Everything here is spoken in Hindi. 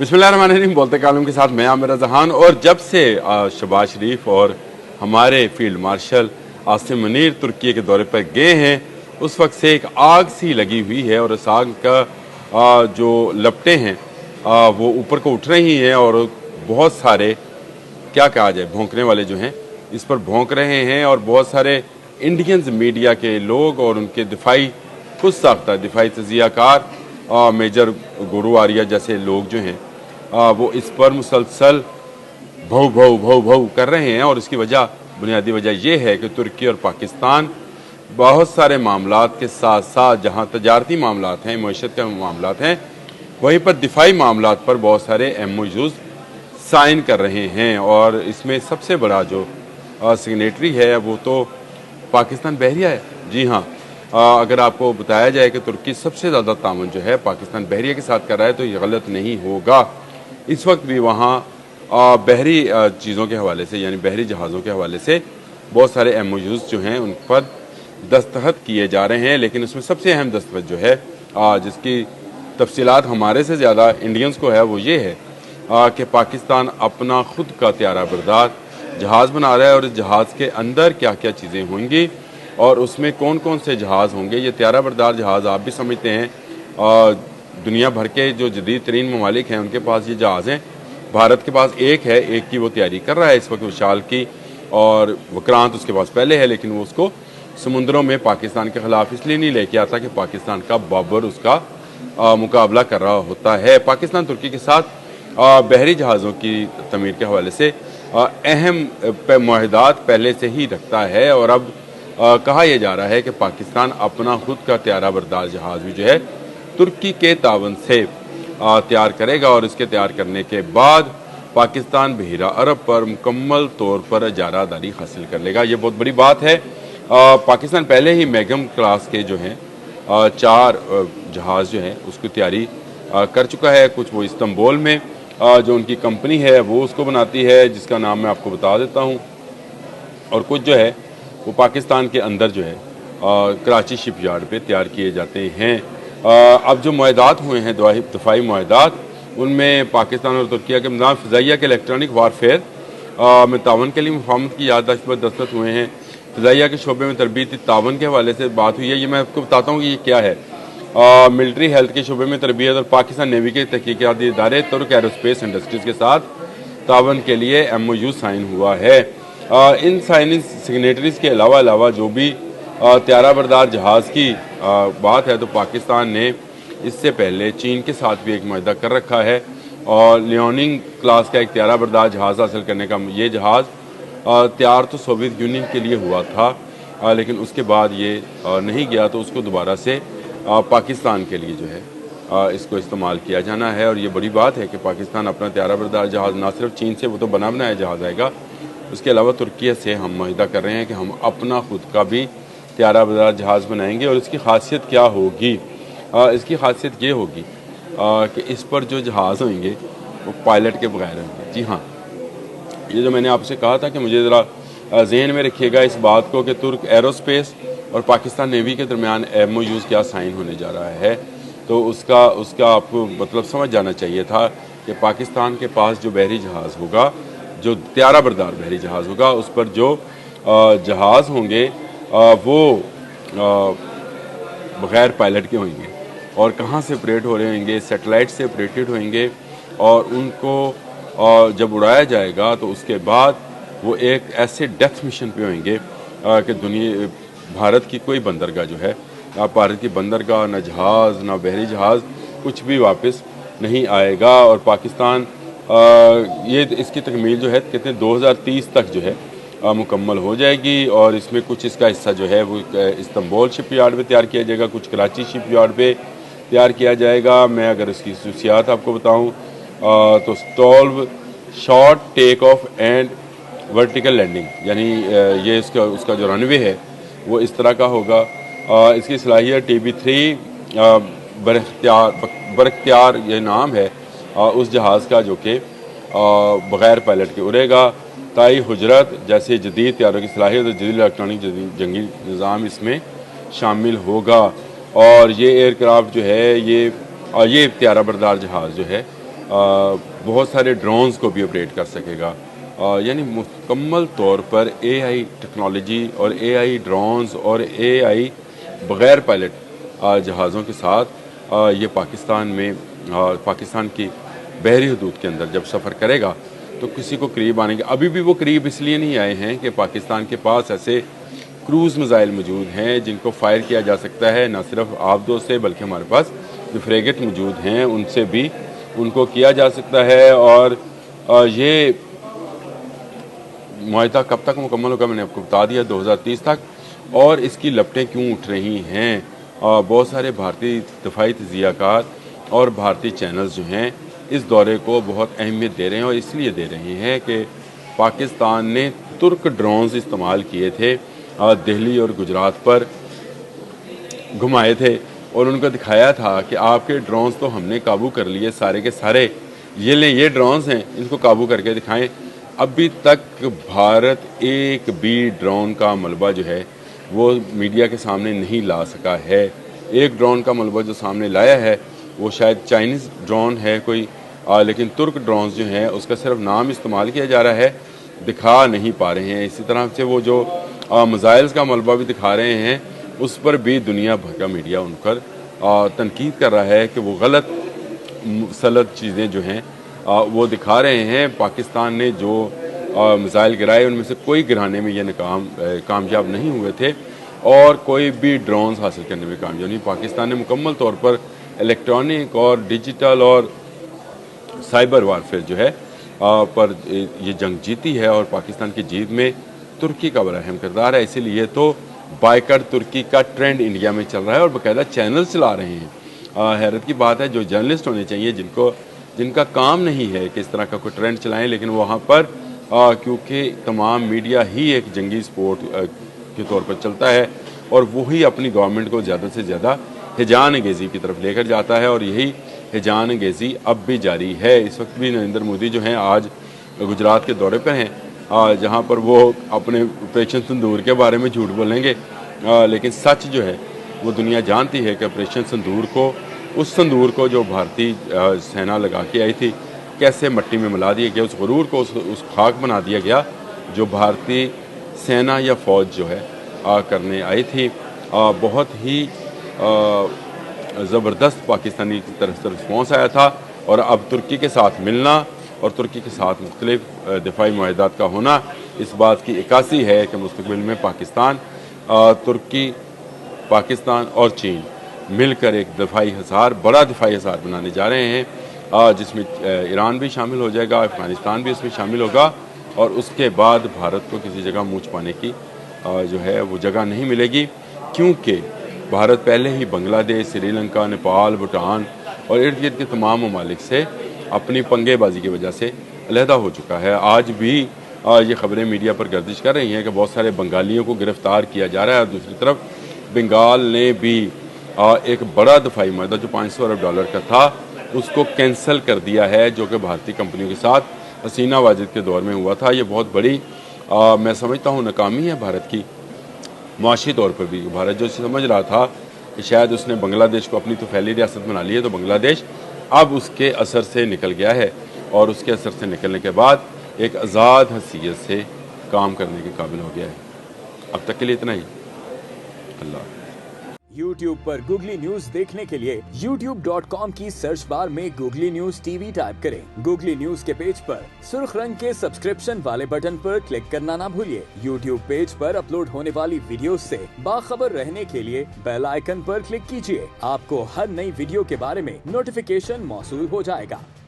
बिस्मिल्लाहिर्रहमानिर्रहीम। बोलते कालम के साथ मैं आमिर जहान। और जब से शहबाज शरीफ और हमारे फील्ड मार्शल आसिम मुनीर तुर्की के दौरे पर गए हैं, उस वक्त से एक आग सी लगी हुई है और उस आग का जो लपटें हैं वो ऊपर को उठ रही हैं और बहुत सारे, क्या कहा जाए, भौंकने वाले जो हैं इस पर भौंक रहे हैं। और बहुत सारे इंडियंस मीडिया के लोग और उनके दिफाई खुद साख्ता दिफाई तजियाकार मेजर गुरु आर्या जैसे लोग जो हैं वो इस पर मुसलसल भौ भौ भौ भौ कर रहे हैं। और इसकी वजह, बुनियादी वजह यह है कि तुर्की और पाकिस्तान बहुत सारे मामलात के साथ साथ जहां तजारती मामलात हैं, मईशत के मामलात हैं, वहीं पर दिफाई मामलात पर बहुत सारे MOUs साइन कर रहे हैं। और इसमें सबसे बड़ा जो सिग्नेटरी है वो तो पाकिस्तान बहरिया है। जी हाँ, अगर आपको बताया जाए कि तुर्की सबसे ज़्यादा ताउन जो है पाकिस्तान बहरिया के साथ कर रहा है तो ये गलत नहीं होगा। इस वक्त भी वहाँ बहरी चीज़ों के हवाले से, यानी बहरी जहाज़ों के हवाले से बहुत सारे MOUs जो हैं उन पर दस्तखत किए जा रहे हैं। लेकिन उसमें सबसे अहम दस्तखत जो है जिसकी तफसीलात हमारे से ज़्यादा इंडियंस को है वो ये है कि पाकिस्तान अपना खुद का त्यारा बरदार जहाज़ बना रहा है और इस जहाज़ के अंदर क्या क्या चीज़ें होंगी और उसमें कौन कौन से जहाज़ होंगे। ये त्यारा बरदार जहाज़ आप भी समझते हैं, दुनिया भर के जो जदीद तरीन ममालिक हैं उनके पास ये जहाज़ हैं। भारत के पास एक है, एक की वो तैयारी कर रहा है इस वक्त विशाल की, और विक्रांत उसके पास पहले है, लेकिन वो उसको समुद्रों में पाकिस्तान के खिलाफ इसलिए नहीं लेके आता कि पाकिस्तान का बाबर उसका मुकाबला कर रहा होता है। पाकिस्तान तुर्की के साथ बहरी जहाज़ों की तमीर के हवाले से अहम मुआहदात पहले से ही रखता है। और अब कहा यह जा रहा है कि पाकिस्तान अपना खुद का त्यारा बरदार जहाज़ भी जो है तुर्की के तावन से तैयार करेगा और इसके तैयार करने के बाद पाकिस्तान बहिरा अरब पर मुकम्मल तौर पर इजारादारी हासिल कर लेगा। ये बहुत बड़ी बात है। पाकिस्तान पहले ही मैगम क्लास के जो हैं 4 जहाज़ जो हैं उसकी तैयारी कर चुका है। कुछ वो इस्तांबुल में जो उनकी कंपनी है वो उसको बनाती है, जिसका नाम मैं आपको बता देता हूँ, और कुछ जो है वो पाकिस्तान के अंदर जो है कराची शिपयार्ड पे तैयार किए जाते हैं। अब जो मुआहदात हुए हैं दफाई मुआहदात, उनमें पाकिस्तान और तुर्किया के निज़ाम फ़िज़ाइया के इलेक्ट्रॉनिक वारफेयर में तावन के लिए मुफाहमत की याददाश्त पर दस्तखत हुए हैं। फ़िज़ाइया के शोबे में तरबीती तावन के हवाले से बात हुई है। ये मैं आपको बताता हूँ कि ये क्या है। मिलिट्री हेल्थ के शोबे में तरबियत और पाकिस्तान नेवी के तहकीकाती इदारे तुर्क एरोस्पेस इंडस्ट्रीज़ के साथ तावन के लिए MOU साइन हुआ है। इन साइनिंग सिग्नेटरीज के अलावा जो भी त्यारा बरदार जहाज़ की बात है तो पाकिस्तान ने इससे पहले चीन के साथ भी एक मुआहदा कर रखा है और लियोनिंग क्लास का एक त्यारा बरदार जहाज़ हासिल करने का ये जहाज़ तैयार तो सोवियत यूनियन के लिए हुआ था, लेकिन उसके बाद ये नहीं गया तो उसको दोबारा से पाकिस्तान के लिए जो है इसको इस्तेमाल किया जाना है। और ये बड़ी बात है कि पाकिस्तान अपना त्यारा बरदार जहाज़ ना सिर्फ चीन से वो तो बना बनाया जहाज़ आएगा, उसके अलावा तुर्की से हम मुआहदा कर रहे हैं कि हम अपना खुद का भी त्यारा बरदार जहाज़ बनाएंगे। और इसकी खासियत क्या होगी? इसकी खासियत ये होगी कि इस पर जो जहाज़ होंगे वो पायलट के बगैर होंगे। जी हाँ, ये जो मैंने आपसे कहा था कि मुझे ज़रा जहन में रखिएगा इस बात को कि तुर्क एरोस्पेस और पाकिस्तान नेवी के दरमियान MOUs क्या साइन होने जा रहा है, तो उसका आपको मतलब समझ जाना चाहिए था कि पाकिस्तान के पास जो बहरी जहाज़ होगा, जो त्यारा बरदार बहरी जहाज़ होगा, उस पर जो जहाज़ होंगे वो बग़ैर पायलट के होंगे और कहाँ से ऑपरेट हो रहे होंगे, सेटेलाइट से ऑपरेटेड होंगे। और उनको जब उड़ाया जाएगा तो उसके बाद वो एक ऐसे डेथ मिशन पे होंगे कि भारत की कोई बंदरगाह जो है, ना भारत की बंदरगाह, ना जहाज़, ना बहरी जहाज़, कुछ भी वापस नहीं आएगा। और पाकिस्तान ये इसकी तकमील जो है कहते हैं 2030 तक जो है मुकम्मल हो जाएगी। और इसमें कुछ इसका हिस्सा जो है वो इस्तांबुल शिपयार्ड पे तैयार किया जाएगा, कुछ कराची शिपयार्ड पे तैयार किया जाएगा। मैं अगर इसकी खसूसियात आपको बताऊं तो STOL short take off and vertical landing, यानी ये उसका जो रनवे है वो इस तरह का होगा। इसकी सलाहियत TB3 बरख्तियार ये नाम है उस जहाज़ का जो कि बग़ैर पायलट के उड़ेगा। ताई हुजरत जैसे जदीद त्यारों की सलाहियत और जदीद इलेक्ट्रॉनिक जंगी निज़ाम इसमें शामिल होगा। और ये एयरक्राफ्ट जो है ये त्यारा बरदार जहाज़ जो है बहुत सारे ड्रोन्स को भी ऑपरेट कर सकेगा। यानी मुकम्मल तौर पर एआई टेक्नोलॉजी और एआई ड्रोन्स और एआई बग़ैर पायलट जहाज़ों के साथ ये पाकिस्तान में पाकिस्तान की बहरी हदूद के अंदर जब सफ़र करेगा तो किसी को करीब आने के, अभी भी वो करीब इसलिए नहीं आए हैं कि पाकिस्तान के पास ऐसे क्रूज़ मिज़ाइल मौजूद हैं जिनको फायर किया जा सकता है, ना सिर्फ आबदों से बल्कि हमारे पास जो फ्रेगेट मौजूद हैं उनसे भी उनको किया जा सकता है। और ये मुआहदा कब तक मुकम्मल होगा मैंने आपको बता दिया, 2030 तक। और इसकी लपटें क्यों उठ रही हैं? बहुत सारे भारतीय दफाई तजियाकार और भारतीय चैनल्स जो हैं इस दौरे को बहुत अहमियत दे रहे हैं और इसलिए दे रहे हैं कि पाकिस्तान ने तुर्क ड्रोन्स इस्तेमाल किए थे, दिल्ली और गुजरात पर घुमाए थे और उनको दिखाया था कि आपके ड्रोन्स तो हमने काबू कर लिए सारे के सारे, ये ले ये ड्रोन्स हैं, इनको काबू करके दिखाएं। अभी तक भारत एक भी ड्रोन का मलबा जो है वो मीडिया के सामने नहीं ला सका है। एक ड्रोन का मलबा जो सामने लाया है वो शायद चाइनीज़ ड्रोन है कोई, लेकिन तुर्क ड्रोन्स जो हैं उसका सिर्फ नाम इस्तेमाल किया जा रहा है, दिखा नहीं पा रहे हैं। इसी तरह से वो जो मिसाइल्स का मलबा भी दिखा रहे हैं उस पर भी दुनिया भर का मीडिया उन पर तनकीद कर रहा है कि वो गलत सलत चीज़ें जो हैं वो दिखा रहे हैं। पाकिस्तान ने जो मिसाइल गिराए उनमें से कोई गिराने में ये कामयाब नहीं हुए थे और कोई भी ड्रोन्स हासिल करने में कामयाब नहीं। पाकिस्तान ने मुकम्मल तौर पर इलेक्ट्रॉनिक और डिजिटल और साइबर वारफेयर जो है पर ये जंग जीती है और पाकिस्तान की जीत में तुर्की का बड़ा अहम किरदार है। इसीलिए तो बाइकआउट तुर्की का ट्रेंड इंडिया में चल रहा है और बाकायदा चैनल चला रहे हैं। हैरत की बात है, जो जर्नलिस्ट होने चाहिए जिनका काम नहीं है कि इस तरह का कोई ट्रेंड चलाएं, लेकिन वहाँ पर क्योंकि तमाम मीडिया ही एक जंगी स्पोर्ट के तौर पर चलता है और वही अपनी गवर्नमेंट को ज़्यादा से ज़्यादा हिजान अंगेज़ी की तरफ लेकर जाता है और यही हिजान अंगेज़ी अब भी जारी है। इस वक्त भी नरेंद्र मोदी जो हैं आज गुजरात के दौरे पर हैं, जहाँ पर वो अपने ऑपरेशन सिंदूर के बारे में झूठ बोलेंगे, लेकिन सच जो है वो दुनिया जानती है कि ऑपरेशन सिंदूर को, उस सिंदूर को जो भारतीय सेना लगा के आई थी, कैसे मिट्टी में मिला दिया गया, उस गुरूर को उस खाक बना दिया गया जो भारतीय सेना या फ़ौज जो है करने आई थी। बहुत ही ज़बरदस्त पाकिस्तानी की तरफ से रिस्पॉन्स आया था और अब तुर्की के साथ मिलना और तुर्की के साथ मुख्तलिफ दिफाई मुआहदात का होना इस बात की इक्कासी है कि मुस्तकबिल में पाकिस्तान, तुर्की, पाकिस्तान और चीन मिलकर एक बड़ा दिफाई हिसार बनाने जा रहे हैं, जिसमें ईरान भी शामिल हो जाएगा, अफगानिस्तान भी इसमें शामिल होगा और उसके बाद भारत को किसी जगह मुँह छुपाने की जो है वो जगह नहीं मिलेगी, क्योंकि भारत पहले ही बांग्लादेश, श्रीलंका, नेपाल, भूटान और इर्द गिर्द के तमाम ममालिक से अपनी पंगेबाजी की वजह से अलहदा हो चुका है। आज भी ये खबरें मीडिया पर गर्दिश कर रही हैं कि बहुत सारे बंगालियों को गिरफ्तार किया जा रहा है और दूसरी तरफ बंगाल ने भी एक बड़ा दफाई मुआहदा जो $500 अरब का था उसको कैंसिल कर दिया है, जो कि भारतीय कंपनियों के साथ हसीना वाजिद के दौर में हुआ था। ये बहुत बड़ी मैं समझता हूँ नाकामी है भारत की मुआशी तौर पर भी। भारत जो समझ रहा था कि शायद उसने बांग्लादेश को अपनी तो फैली रियासत बना ली है, तो बांग्लादेश अब उसके असर से निकल गया है और उसके असर से निकलने के बाद एक आज़ाद हैसियत से काम करने के काबिल हो गया है। अब तक के लिए इतना ही। अल्लाह। YouTube पर गूगली न्यूज देखने के लिए youtube.com की सर्च बार में गूगली न्यूज टीवी टाइप करें। गूगली न्यूज के पेज पर सुर्ख रंग के सब्सक्रिप्शन वाले बटन पर क्लिक करना ना भूलिए। YouTube पेज पर अपलोड होने वाली वीडियोस से बाखबर रहने के लिए बेल आइकन पर क्लिक कीजिए। आपको हर नई वीडियो के बारे में नोटिफिकेशन मौसूल हो जाएगा।